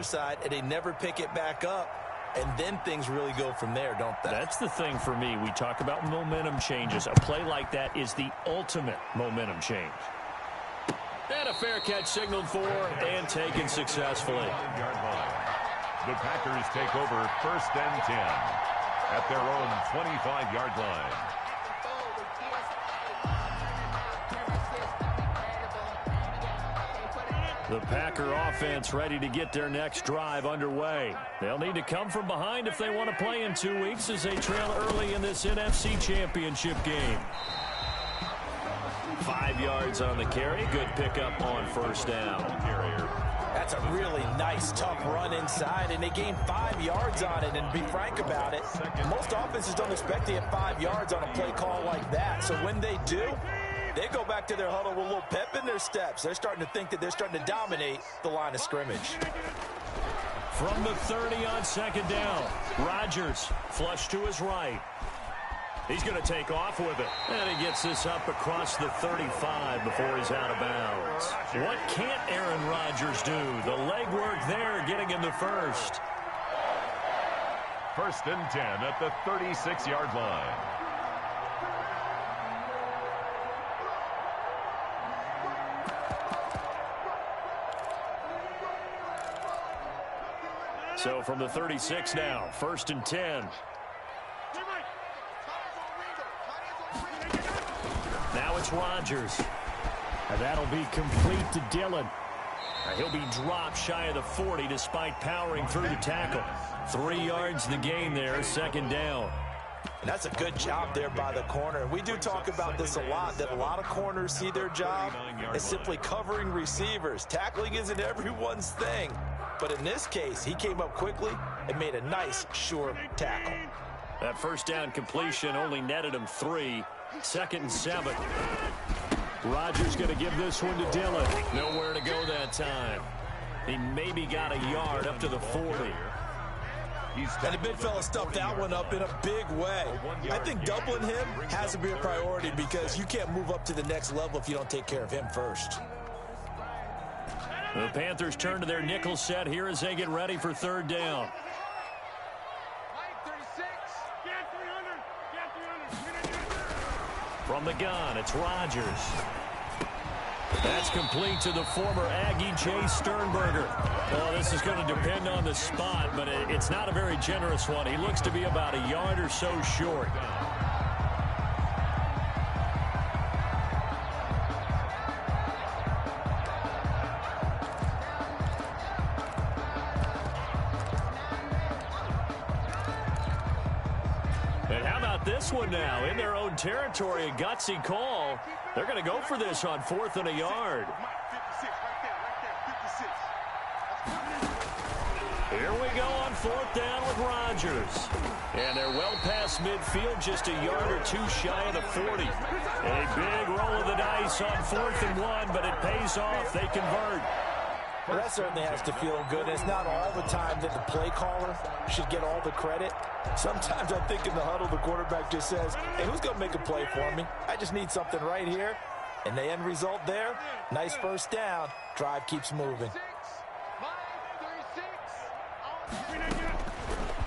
side, and they never pick it back up. And then things really go from there, don't they? That's the thing for me. We talk about momentum changes. A play like that is the ultimate momentum change. And a fair catch signaled for and taken successfully. The Packers take over 1st and 10 at their own 25-yard line. The Packer offense ready to get their next drive underway. They'll need to come from behind if they want to play in 2 weeks as they trail early in this NFC Championship game. 5 yards on the carry. Good pickup on 1st down. That's a really nice, tough run inside, and they gained 5 yards on it. And to be frank about it, most offenses don't expect to get 5 yards on a play call like that. So when they do, they go back to their huddle with a little pep in their steps. They're starting to think that they're starting to dominate the line of scrimmage. From the 30 on 2nd down, Rodgers flush to his right. He's going to take off with it. And he gets this up across the 35 before he's out of bounds. What can't Aaron Rodgers do? The legwork there getting him the first. 1st and 10 at the 36-yard line. So from the 36 now, 1st and 10. Now it's Rodgers. And that'll be complete to Dillon. He'll be dropped shy of the 40 despite powering through the tackle. 3 yards the gain there, 2nd down. And that's a good job there by the corner. We do talk about this a lot, that a lot of corners see their job as simply covering receivers. Tackling isn't everyone's thing. But in this case, he came up quickly and made a nice, sure tackle. That 1st down completion only netted him 3. 2nd and 7. Rodgers going to give this one to Dillon. Nowhere to go that time. He maybe got a yard up to the 40. And the big fella stuffed that one up in a big way. I think doubling him has to be a priority because you can't move up to the next level if you don't take care of him first. The Panthers turn to their nickel set here as they get ready for 3rd down. From the gun, it's Rodgers. That's complete to the former Aggie, Chase Sternberger. Well, this is going to depend on the spot, but it's not a very generous one. He looks to be about a yard or so short. This one now in their own territory, a gutsy call. They're going to go for this on 4th and a yard. Here we go on 4th down with Rodgers. And they're well past midfield, just a yard or 2 shy of the 40. A big roll of the dice on 4th and 1, but it pays off. They convert. Well, that certainly has to feel good. It's not all the time that the play caller should get all the credit. Sometimes I think in the huddle, the quarterback just says, hey, who's going to make a play for me? I just need something right here. And the end result there, nice 1st down. Drive keeps moving.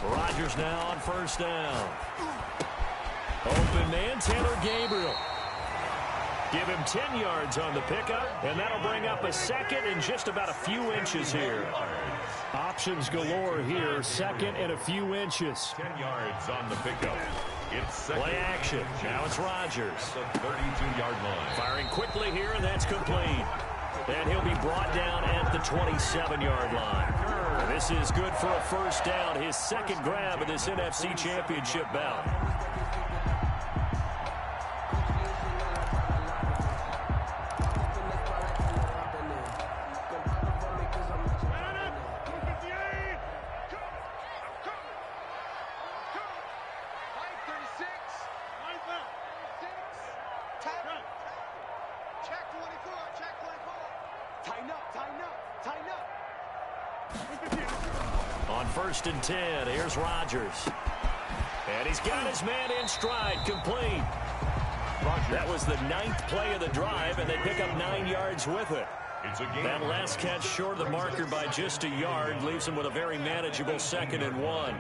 Rodgers now on 1st down. Open man, Taylor Gabriel. Give him 10 yards on the pickup, and that'll bring up a 2nd and just about a few inches here. Options galore here, 2nd and a few inches. 10 yards on the pickup. It's play action. Now it's Rodgers. The 32-yard line. Firing quickly here, and that's complete. And he'll be brought down at the 27-yard line. And this is good for a 1st down, his 2nd grab of this NFC Championship bout. On 1st and 10, here's Rodgers. And he's got his man in stride, complete. That was the 9th play of the drive, and they pick up 9 yards with it. That last catch short of the marker by just a yard leaves him with a very manageable 2nd and 1.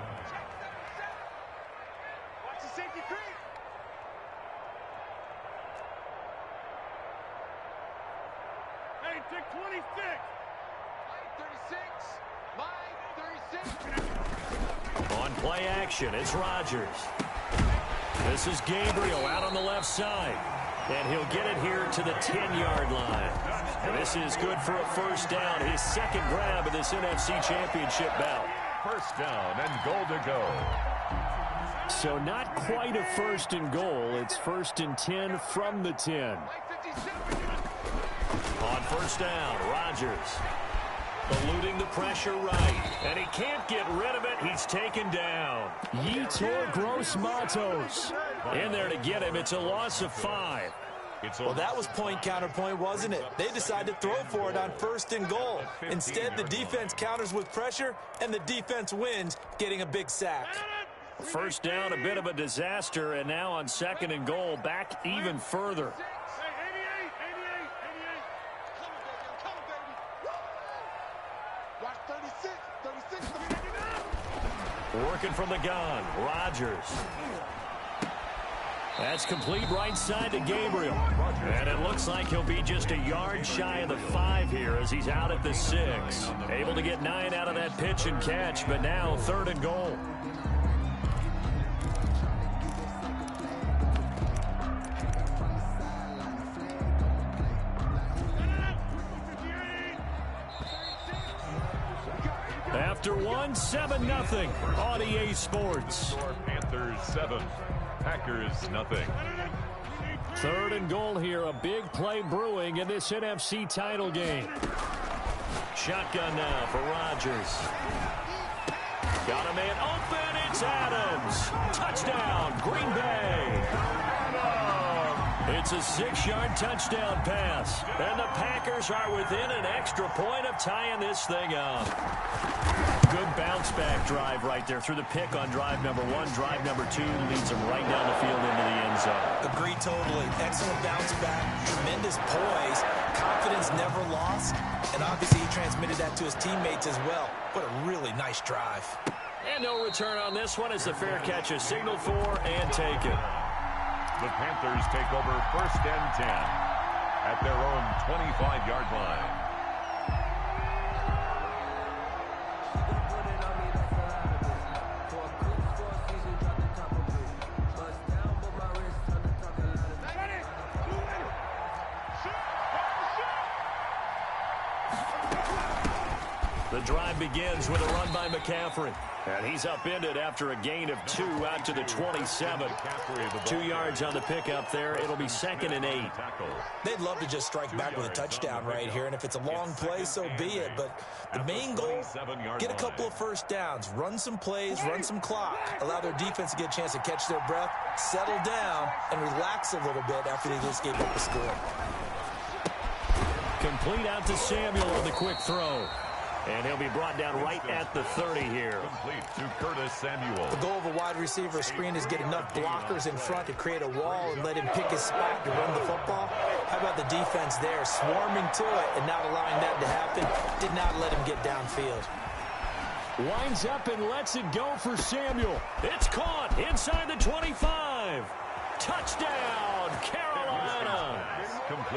Hey, take 26. On play action, it's Rodgers. This is Gabriel out on the left side. And he'll get it here to the 10-yard line. And this is good for a first down. His 2nd grab of this NFC Championship bout. First down and goal to go. So not quite a 1st and goal. It's 1st and 10 from the 10. On first down, Rodgers. Eluding the pressure right. And he can't get rid of it. He's taken down. Yetur Gross-Matos in there to get him. It's a loss of 5. Well, that was point counterpoint, wasn't it? They decided to throw for it on 1st and goal. Instead, the defense counters with pressure, and the defense wins, getting a big sack. First down, a bit of a disaster, and now on 2nd and goal, back even further. Working from the gun, Rodgers. That's complete right side to Gabriel. And it looks like he'll be just a yard shy of the 5 here as he's out at the 6. Able to get 9 out of that pitch and catch, but now 3rd and goal. After 1, 7-0 on EA Sports. Panthers 7, Packers nothing. 3rd and goal here. A big play brewing in this NFC title game. Shotgun now for Rodgers. Got a man open. It's Adams. Touchdown, Green Bay. It's a 6-yard touchdown pass. And the Packers are within an extra point of tying this thing up. Good bounce-back drive right there through the pick on drive number 1. Drive number 2 leads them right down the field into the end zone. Agree totally. Excellent bounce-back, tremendous poise, confidence never lost, and obviously he transmitted that to his teammates as well. What a really nice drive. And no return on this one as the fair catch is signaled for and taken. The Panthers take over 1st and 10 at their own 25-yard line. The drive begins with a run by McCaffrey. And he's upended after a gain of 2 out to the 27. 2 yards on the pickup there. It'll be 2nd and 8. They'd love to just strike back with a touchdown right here, and if it's a long play, so be it. But the main goal, get a couple of first downs, run some plays, run some clock, allow their defense to get a chance to catch their breath, settle down, and relax a little bit after they just gave up the score. Complete out to Samuel on the quick throw. And he'll be brought down right at the 30 here. Complete to Curtis Samuel. The goal of a wide receiver screen is get enough blockers in front to create a wall and let him pick his spot to run the football. How about the defense there, swarming to it and not allowing that to happen? Did not let him get downfield. Winds up and lets it go for Samuel. It's caught inside the 25. Touchdown, Carolina.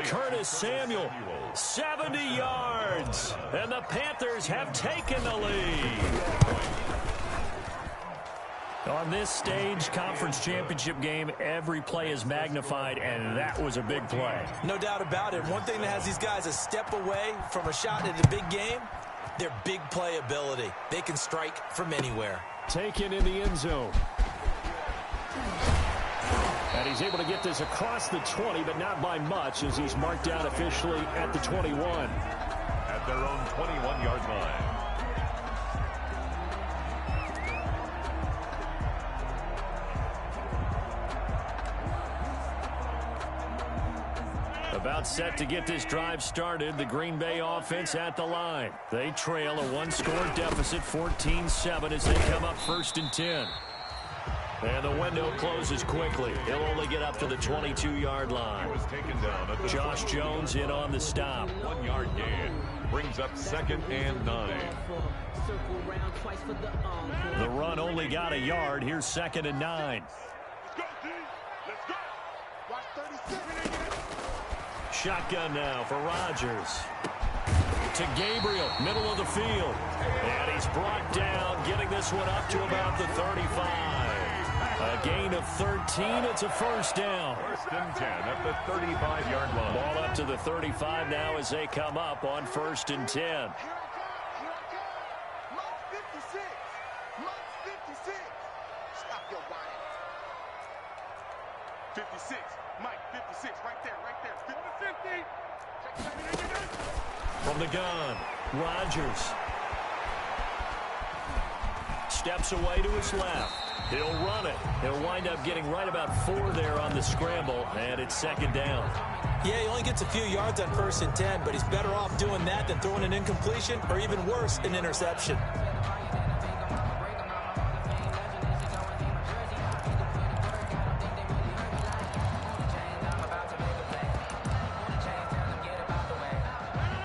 Curtis Samuel, 70 yards. And the Panthers have taken the lead. On this stage, conference championship game, every play is magnified, and that was a big play. No doubt about it. One thing that has these guys a step away from a shot at the big game, their big play ability. They can strike from anywhere. Taken in the end zone. And he's able to get this across the 20, but not by much, as he's marked down officially at the 21. At their own 21-yard line. About set to get this drive started, the Green Bay offense at the line. They trail a one-score deficit, 14-7, as they come up 1st and 10. And the window closes quickly. He'll only get up to the 22-yard line. He was taken down at the Josh Jones in on the stop. 1-yard gain. Brings up 2nd and 9. The run only got a yard. Here's 2nd and 9. Let's go, D. Let's go. Watch 36. Shotgun now for Rodgers. To Gabriel, middle of the field. And he's brought down, getting this one up to about the 35. A gain of 13. It's a first down. 1st and 10 at the 35-yard line. Ball up to the 35 now as they come up on 1st and 10. From the gun, Rodgers steps away to his left. He'll run it. He'll wind up getting right about 4 there on the scramble, and it's 2nd down. Yeah, he only gets a few yards on 1st and 10, but he's better off doing that than throwing an incompletion or even worse, an interception.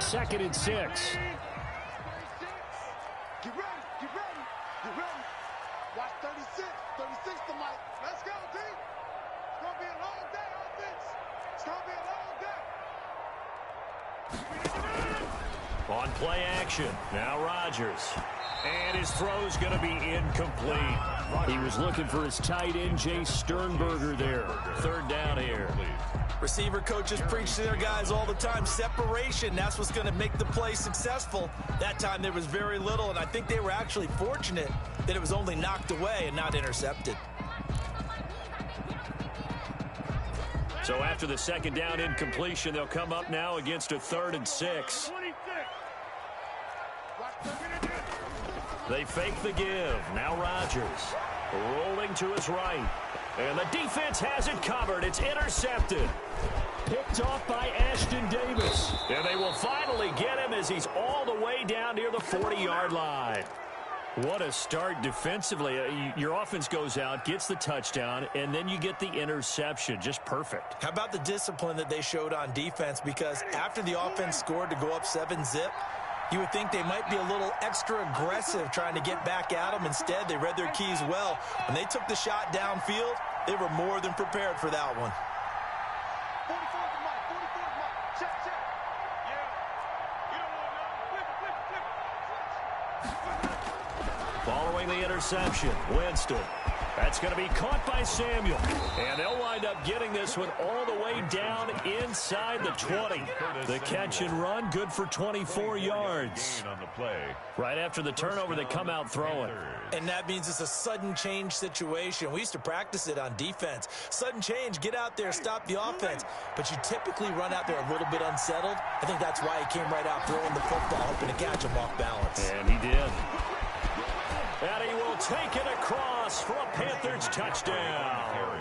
Second and 6. Get ready. Get ready. Get ready. Watch 36. 36 to Mike. Let's go, D. It's going to be a long day, offense. It's going to be a long day. On play action. Now Rodgers. And his throw's going to be incomplete. He was looking for his tight end, Jay Sternberger there. 3rd down here. Receiver coaches preach to their guys all the time. Separation, that's what's going to make the play successful. That time there was very little, and I think they were actually fortunate that it was only knocked away and not intercepted. So after the 2nd down incompletion, they'll come up now against a 3rd and 6. 26. They fake the give. Now Rodgers rolling to his right. And the defense has it covered. It's intercepted. Picked off by Ashton Davis. And they will finally get him as he's all the way down near the 40-yard line. What a start defensively. Your offense goes out, gets the touchdown, and then you get the interception. Just perfect. How about the discipline that they showed on defense? Because after the offense scored to go up 7-zip, you would think they might be a little extra aggressive trying to get back at them. Instead, they read their keys well. When they took the shot downfield, they were more than prepared for that one. 44 to Mike. 44 to Mike. Check, check. Yeah. You don't want none. Following the interception, Winston. That's going to be caught by Samuel. And they'll wind up getting this one all the way down inside the 20. The catch and run, good for 24 yards. On the play. Right after the turnover, they come out throwing. And that means it's a sudden change situation. We used to practice it on defense. Sudden change, get out there, stop the offense. But you typically run out there a little bit unsettled. I think that's why he came right out throwing the football, hoping to catch him off balance. And he did. And he will take it across for a Panthers touchdown.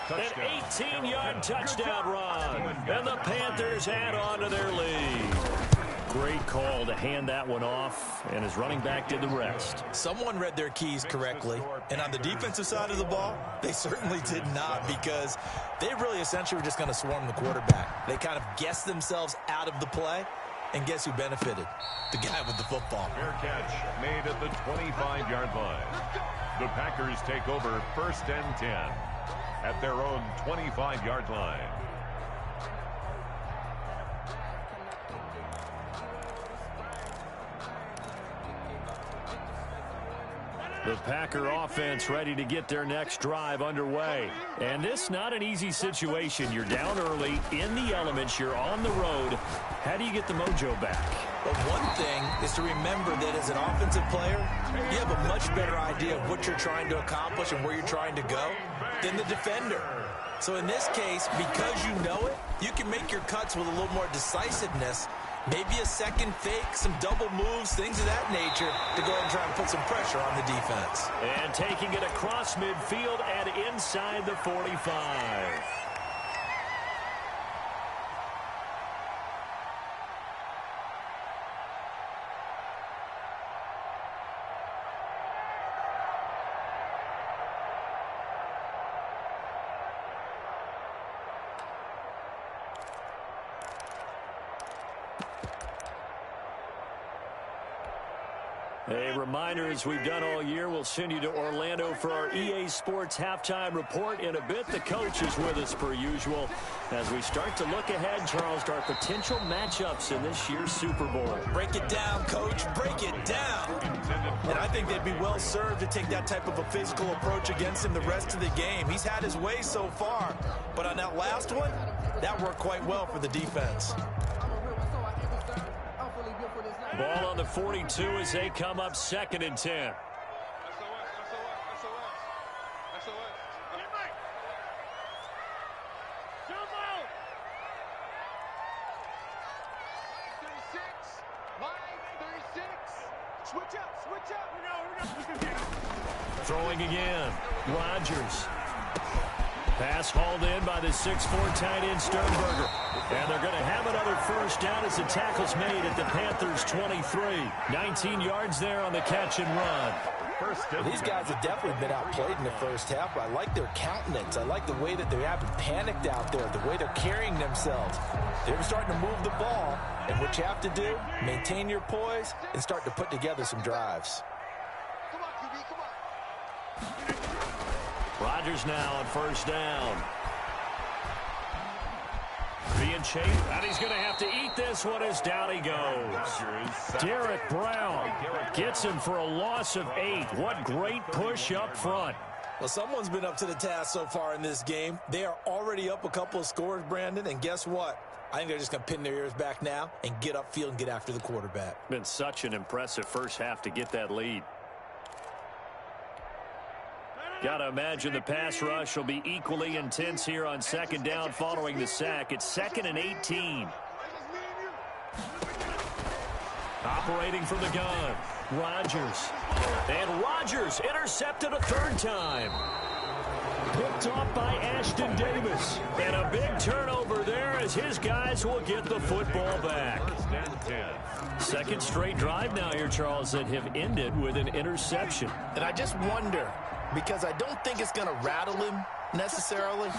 An 18-yard touchdown run. And the Panthers add on to their lead. Great call to hand that one off, and his running back did the rest. Someone read their keys correctly, and on the defensive side of the ball, they certainly did not, because they really essentially were just going to swarm the quarterback. They kind of guessed themselves out of the play, and guess who benefited? The guy with the football. Fair catch made at the 25-yard line. The Packers take over 1st and 10 at their own 25-yard line. The Packer offense ready to get their next drive underway. And this not an easy situation. You're down early, in the elements, you're on the road. How do you get the mojo back? But one thing is to remember that as an offensive player, you have a much better idea of what you're trying to accomplish and where you're trying to go than the defender. So in this case, because you know it, you can make your cuts with a little more decisiveness. Maybe a second fake, some double moves, things of that nature to go ahead and try and put some pressure on the defense. And taking it across midfield and inside the 45. A reminder, as we've done all year, we'll send you to Orlando for our EA Sports halftime report in a bit. The coach is with us per usual as we start to look ahead, Charles, to our potential matchups in this year's Super Bowl. Break it down, Coach. Break it down. And I think they'd be well served to take that type of a physical approach against him the rest of the game. He's had his way so far, but on that last one, that worked quite well for the defense. Ball on the 42 as they come up 2nd and 10. Throwing again. Rodgers. Pass hauled in by the 6'4" tight end Sternberger. And they're going to have another first down as the tackle's made at the Panthers' 23. 19 yards there on the catch and run. These guys have definitely been outplayed in the first half, but I like their countenance. I like the way that they haven't panicked out there, the way they're carrying themselves. They're starting to move the ball, and what you have to do, maintain your poise and start to put together some drives. Come on, QB, come on. Rodgers now on first down. Being chased, and he's going to have to eat this one as down he goes. Derek Brown gets him for a loss of 8. What great push up front. Well, someone's been up to the task so far in this game. They are already up a couple of scores, Brandon, and guess what? I think they're just going to pin their ears back now and get upfield and get after the quarterback. Been such an impressive first half to get that lead. Got to imagine the pass rush will be equally intense here on 2nd down following the sack. It's 2nd and 18. Operating from the gun, Rodgers. And Rodgers intercepted a 3rd time. Picked off by Ashton Davis. And a big turnover there as his guys will get the football back. 2nd straight drive now here, Charles, that have ended with an interception. And I just wonder, because I don't think it's going to rattle him necessarily,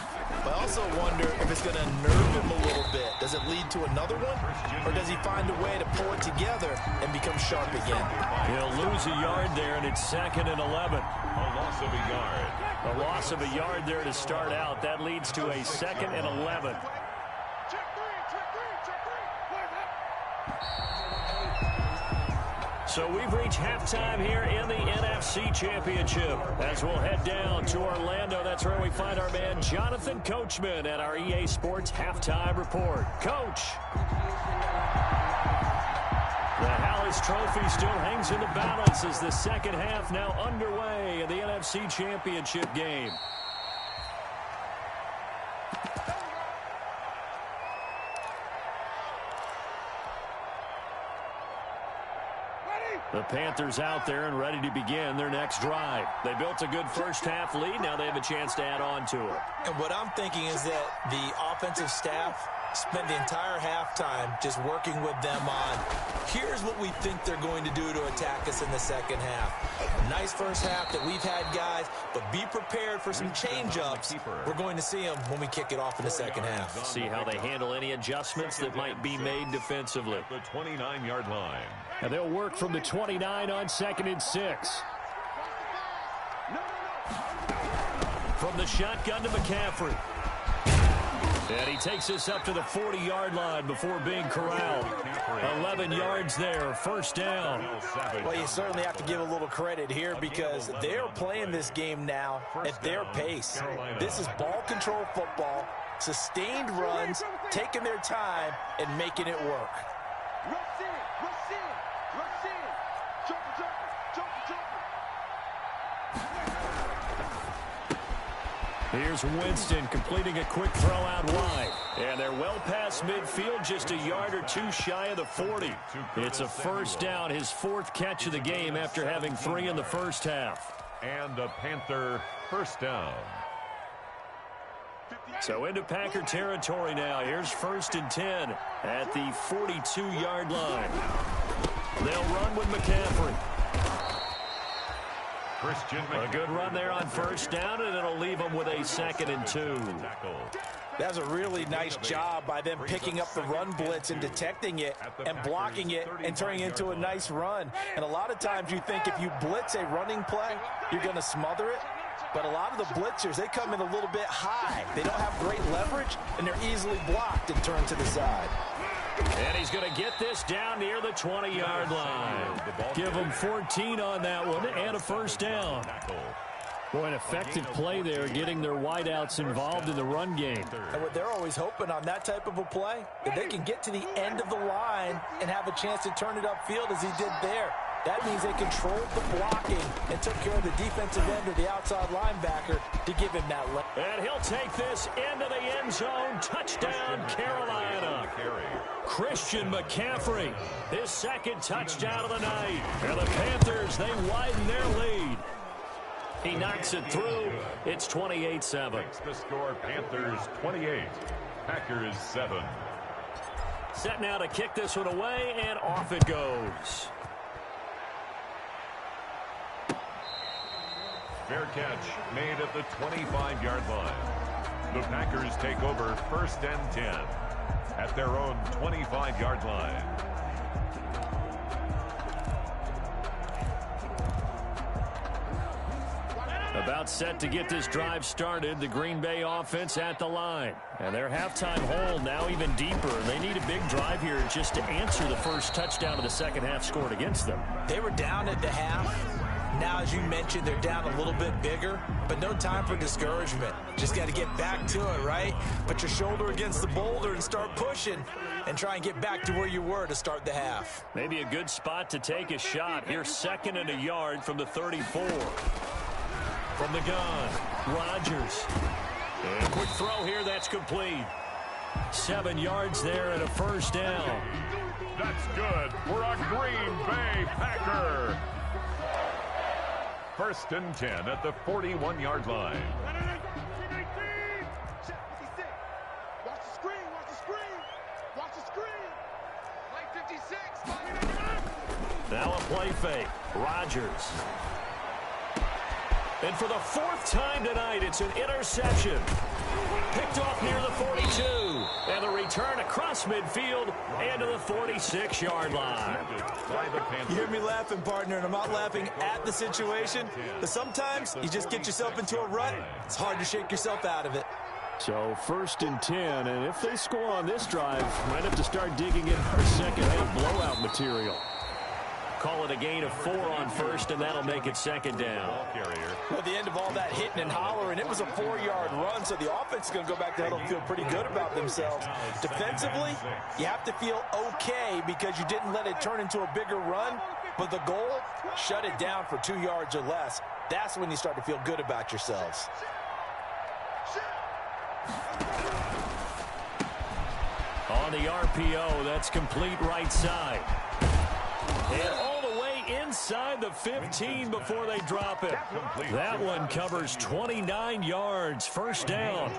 but I also wonder if it's going to nerve him a little bit. Does it lead to another one, or does he find a way to pull it together and become sharp again? He'll lose a yard there, and it's 2nd and 11. A loss of a yard. A loss of a yard there to start out. That leads to a 2nd and 11. So we've reached halftime here in the NFC Championship as we'll head down to Orlando. That's where we find our man Jonathan Coachman at our EA Sports halftime report. Coach. The Hallis Trophy still hangs in the balance as the second half now underway in the NFC Championship game. The Panthers out there and ready to begin their next drive. They built a good first half lead. Now they have a chance to add on to it. And what I'm thinking is that the offensive staff spent the entire halftime just working with them on, here's what we think they're going to do to attack us in the second half. A nice first half that we've had, guys, but be prepared for some change-ups. We're going to see them when we kick it off in the second half. See how they handle any adjustments that might be made defensively. The 29-yard line. And they'll work from the 29 on 2nd and 6. From the shotgun to McCaffrey. And he takes us up to the 40-yard line before being corralled. 11 yards there, first down. Well, you certainly have to give a little credit here because they're playing this game now at their pace. This is ball control football, sustained runs, taking their time, and making it work. Here's Winston completing a quick throw out wide. And they're well past midfield, just a yard or two shy of the 40. It's a first down, his 4th catch of the game after having 3 in the first half. And a Panther first down. So into Packer territory now. Here's 1st and 10 at the 42-yard line. They'll run with McCaffrey. A good run there on first down, and it'll leave them with a 2nd and 2. That's a really nice job by them picking up the run blitz and detecting it and blocking it and turning it into a nice run. And a lot of times you think if you blitz a running play, you're going to smother it. But a lot of the blitzers, they come in a little bit high. They don't have great leverage, and they're easily blocked and turned to the side. And he's going to get this down near the 20-yard line. Give him 14 on that one and a first down. Boy, an effective play there, getting their wideouts involved in the run game. And what they're always hoping on that type of a play, that they can get to the end of the line and have a chance to turn it upfield as he did there. That means they controlled the blocking and took care of the defensive end or the outside linebacker to give him that lift. And he'll take this into the end zone. Touchdown, Carolina. Christian McCaffrey, his second touchdown of the night. And the Panthers, they widen their lead. He knocks it through. It's 28-7. The score, Panthers 28, Packers 7. Set now to kick this one away, and off it goes. Fair catch made at the 25-yard line. The Packers take over 1st and 10 at their own 25-yard line. About set to get this drive started, the Green Bay offense at the line. And their halftime hole now even deeper. They need a big drive here just to answer the first touchdown of the second half scored against them. They were down at the half. Now, as you mentioned, they're down a little bit bigger, but no time for discouragement. Just got to get back to it, right? Put your shoulder against the boulder and start pushing and try and get back to where you were to start the half. Maybe a good spot to take a shot. Here's 2nd and a yard from the 34. From the gun, Rodgers. And a quick throw here, that's complete. 7 yards there and a first down. That's good for a Green Bay Packer. 1st and 10 at the 41-yard line. Watch the screen, watch the screen, watch the screen. Play 56. Now a play fake. Rodgers. And for the 4th time tonight, it's an interception. Picked off near the 42. And the return across midfield and to the 46-yard line. You hear me laughing, partner, and I'm not laughing at the situation. But sometimes you just get yourself into a rut. It's hard to shake yourself out of it. So 1st and 10, and if they score on this drive, might have to start digging in for second half blowout material. Call it a gain of 4 on 1st, and that'll make it 2nd down. Well, at the end of all that hitting and hollering, it was a 4-yard run, so the offense is going to go back to huddle and feel pretty good about themselves. Defensively, you have to feel okay because you didn't let it turn into a bigger run, but the goal, shut it down for 2 yards or less. That's when you start to feel good about yourselves. On the RPO, that's complete right side. And all the way inside the 15 before they drop it. That one covers 29 yards. First down.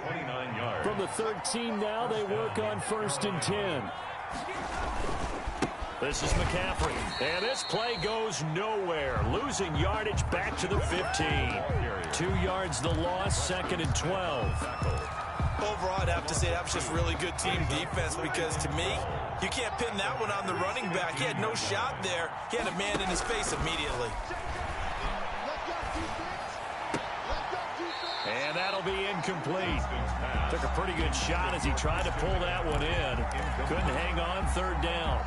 From the 13 now, they work on 1st and 10. This is McCaffrey. And this play goes nowhere. Losing yardage back to the 15. 2 yards the loss, 2nd and 12. Overall, I'd have to say that was just really good team defense because, to me, you can't pin that one on the running back. He had no shot there. He had a man in his face immediately. And that'll be incomplete. Took a pretty good shot as he tried to pull that one in. Couldn't hang on 3rd down.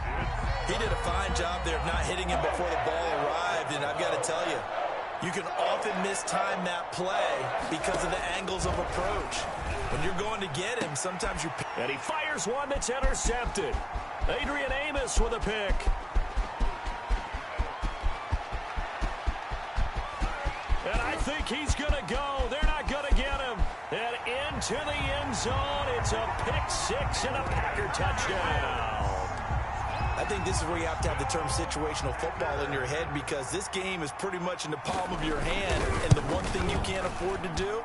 He did a fine job there of not hitting him before the ball arrived, and I've got to tell you, you can often mistime that play because of the angles of approach. When you're going to get him, sometimes you... And he fires one that's intercepted. Adrian Amos with a pick. And I think he's going to go. They're not going to get him. And into the end zone, it's a pick 6 and a Packer touchdown. I think this is where you have to have the term situational football in your head because this game is pretty much in the palm of your hand. And the one thing you can't afford to do,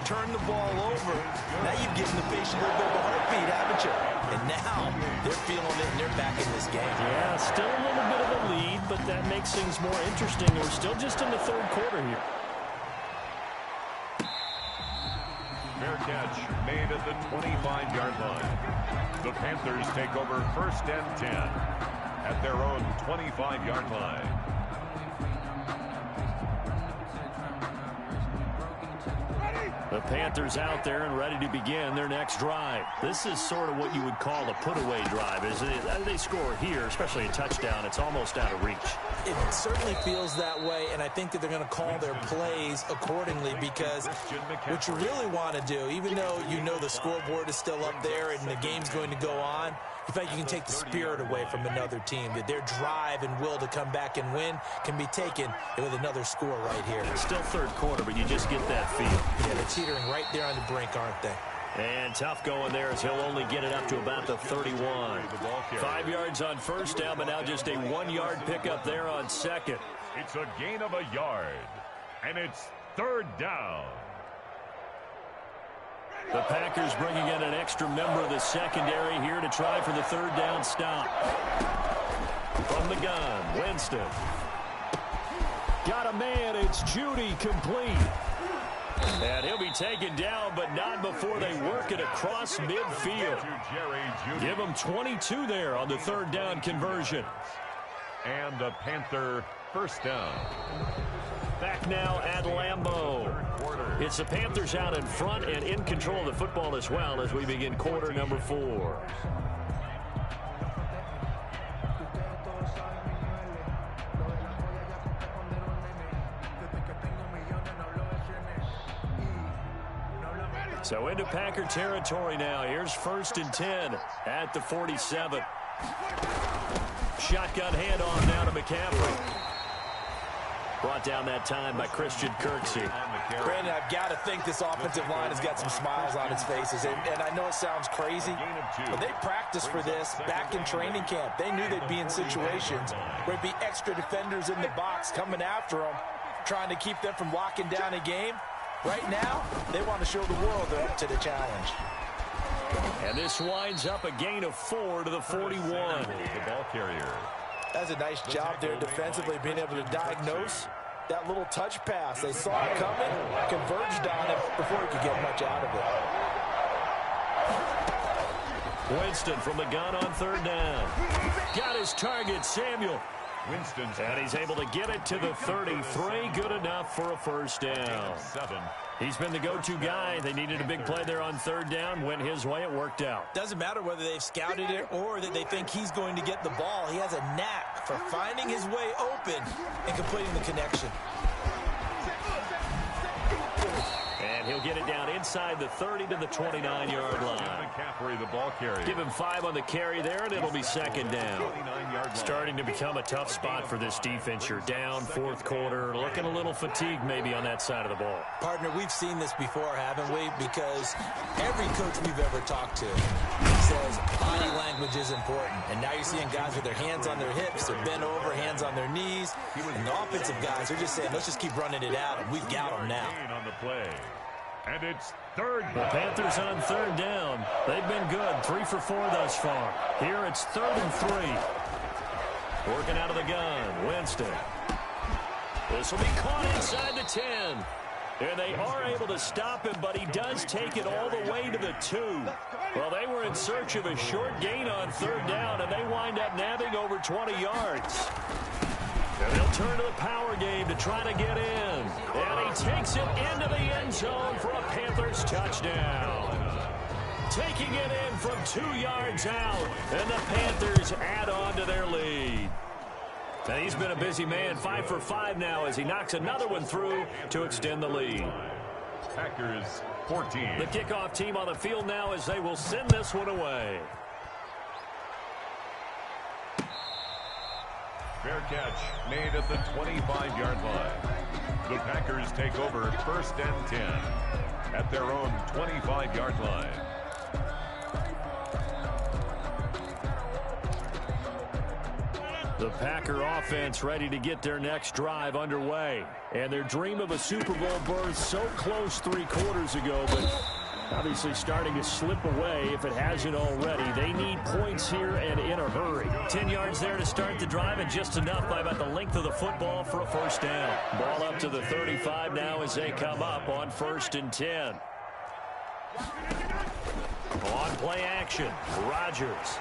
turn the ball over. Now you've given the patient a little bit of a heartbeat, haven't you? And now they're feeling it and they're back in this game. Yeah, still a little bit of a lead, but that makes things more interesting. We're still just in the 3rd quarter here. Fair catch made at the 25-yard line. The Panthers take over 1st and 10 at their own 25-yard line. The Panthers out there and ready to begin their next drive. This is sort of what you would call a put-away drive. As they score here, especially a touchdown, it's almost out of reach. It certainly feels that way, and I think that they're going to call their plays accordingly, because what you really want to do, even though you know the scoreboard is still up there and the game's going to go on, in fact, you can take the spirit away from another team, that their drive and will to come back and win can be taken with another score right here. It's still third quarter, but you just get that feel. Yeah, they're teetering right there on the brink, aren't they? And tough going there as he'll only get it up to about the 31. 5 yards on first down, but now just a 1-yard pickup there on second. It's a gain of a yard, and it's 3rd down. The Packers bringing in an extra member of the secondary here to try for the 3rd down stop. From the gun, Winston. Got a man, it's Judy, complete. And he'll be taken down, but not before they work it across midfield. Give him 22 there on the 3rd down conversion. And a Panther 1st down. Back now at Lambeau. It's the Panthers out in front and in control of the football as well as we begin quarter number 4. So into Packer territory now. Here's 1st and 10 at the 47. Shotgun handoff now to McCaffrey. Brought down that time by Christian Kirksey. Brandon, I've got to think this offensive line has got some smiles on its faces. And I know it sounds crazy, but they practiced for this back in training camp. They knew they'd be in situations where there'd be extra defenders in the box coming after them, trying to keep them from locking down a game. Right now, they want to show the world they're up to the challenge. And this winds up a gain of 4 to the 41. The ball carrier. That's a nice job there defensively, being able to diagnose that little touch pass. They saw it coming, converged on it before he could get much out of it. Winston from the gun on 3rd down. Got his target, Samuel. And he's able to get it to the 33. Good enough for a 1st down. He's been the go-to guy. They needed a big play there on 3rd down. Went his way. It worked out. Doesn't matter whether they've scouted it or that they think he's going to get the ball. He has a knack for finding his way open and completing the connection. And he'll get it down inside the 30 to the 29-yard line. McCaffrey, the ball carrier. Give him 5 on the carry there, and it'll be 2nd down. Starting to become a tough spot for this defense. You're down 4th quarter, looking a little fatigued maybe on that side of the ball. Partner, we've seen this before, haven't we? Because every coach we've ever talked to says body language is important. And now you're seeing guys with their hands on their hips, they're bent over, hands on their knees. And the offensive guys are just saying, let's just keep running it out, and we've got them now. On the play. And it's 3rd. The Panthers on 3rd down. They've been good, 3 for 4 thus far. Here it's 3rd and 3. Working out of the gun, Winston. This will be caught inside the 10. And they are able to stop him, but he does take it all the way to the 2. Well, they were in search of a short gain on 3rd down, and they wind up nabbing over 20 yards. And they'll turn to the power game to try to get in. And he takes it into the end zone for a Panthers touchdown. Taking it in from 2 yards out. And the Panthers add on to their lead. And he's been a busy man, 5 for 5 now as he knocks another one through to extend the lead. Packers 14. The kickoff team on the field now as they will send this one away. Fair catch made at the 25-yard line. The Packers take over 1st and 10 at their own 25-yard line. The Packer offense ready to get their next drive underway. And their dream of a Super Bowl berth so close 3 quarters ago, but obviously starting to slip away if it hasn't already. They need points here and in a hurry. 10 yards there to start the drive, and just enough by about the length of the football for a 1st down. Ball up to the 35 now as they come up on 1st and 10. On play action, Rodgers.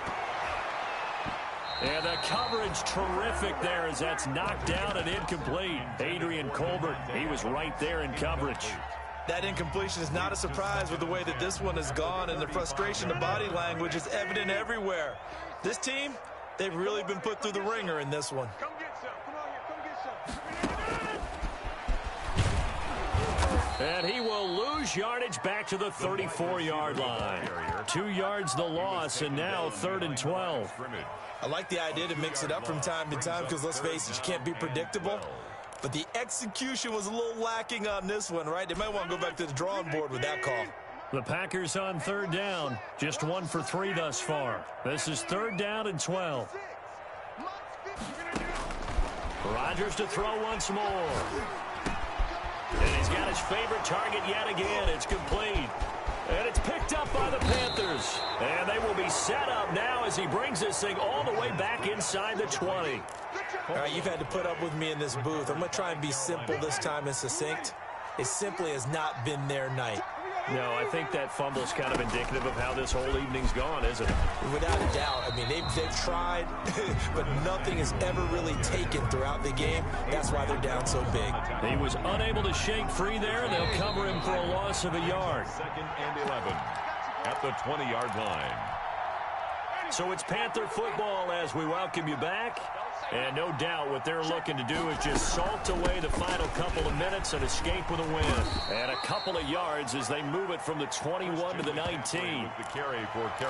And the coverage terrific there as that's knocked down and incomplete. Adrian Colbert, he was right there in coverage. That incompletion is not a surprise with the way that this one has gone, and the frustration, the body language is evident everywhere. This team, they've really been put through the ringer in this one. Come get some. Come on here. Come get some. And he will lose yardage back to the 34-yard line. 2 yards the loss, and now 3rd and 12. I like the idea to mix it up from time to time because, let's face it, you can't be predictable. But the execution was a little lacking on this one, right? They might want to go back to the drawing board with that call. The Packers on 3rd down, just 1 for 3 thus far. This is 3rd down and 12. Rodgers to throw once more. And he's got his favorite target yet again. It's complete. And it's picked up by the Panthers. And they will be set up now as he brings this thing all the way back inside the 20. All right, you've had to put up with me in this booth. I'm going to try and be simple this time and succinct. It simply has not been their night. No, I think that fumble is kind of indicative of how this whole evening's gone, isn't it? Without a doubt. I mean, they've tried, but nothing has ever really taken throughout the game. That's why they're down so big. He was unable to shake free there, and they'll cover him for a loss of a yard. 2nd and 11 at the 20-yard line. So it's Panther football as we welcome you back. And no doubt what they're looking to do is just salt away the final couple of minutes and escape with a win. And a couple of yards as they move it from the 21 to the 19.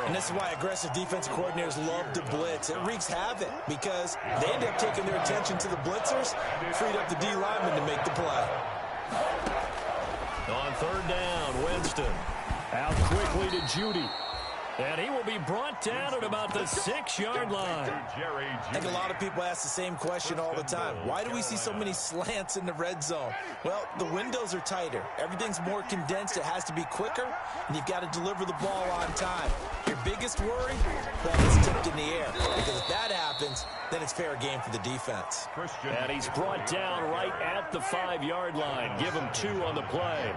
And this is why aggressive defensive coordinators love to blitz. It wreaks havoc because they end up taking their attention to the blitzers, freed up the D lineman to make the play. On 3rd down, Winston. Out quickly to Judy. And he will be brought down at about the 6-yard line. I think a lot of people ask the same question all the time. Why do we see so many slants in the red zone? Well, the windows are tighter. Everything's more condensed. It has to be quicker, and you've got to deliver the ball on time. Your biggest worry? Ball is tipped in the air. Because if that happens, then it's fair game for the defense. And he's brought down right at the 5-yard line. Give him 2 on the play.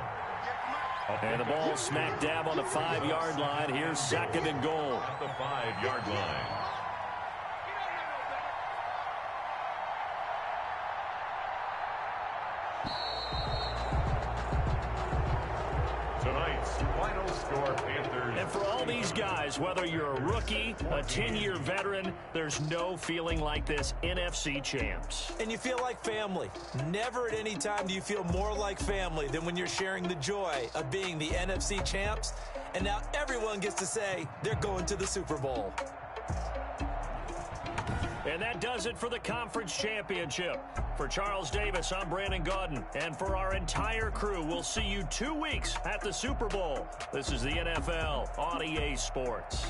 And the ball smack dab on the 5-yard line. Here's 2nd and goal. At the 5-yard line. Tonight's final score, Panthers. And for all these guys, whether you're a rookie, a 10-year veteran, there's no feeling like this NFC champs. And you feel like family. Never at any time do you feel more like family than when you're sharing the joy of being the NFC champs. And now everyone gets to say they're going to the Super Bowl. And that does it for the conference championship. For Charles Davis, I'm Brandon Gaudin. And for our entire crew, we'll see you 2 weeks at the Super Bowl. This is the NFL on EA Sports.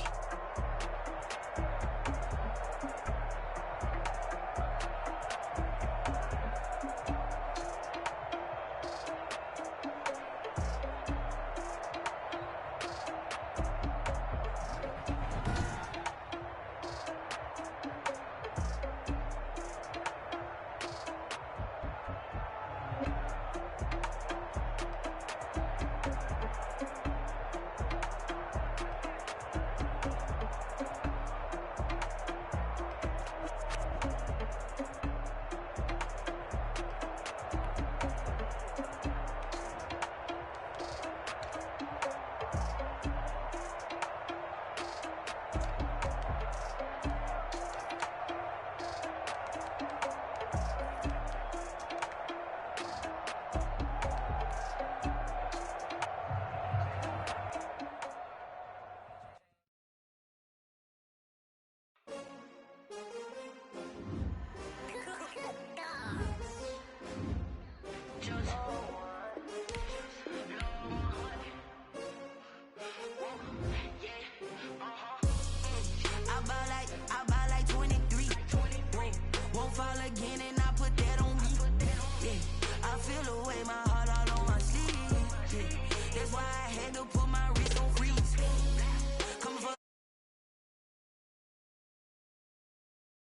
Feel the way my heart all on my sleeve. That's why I had to put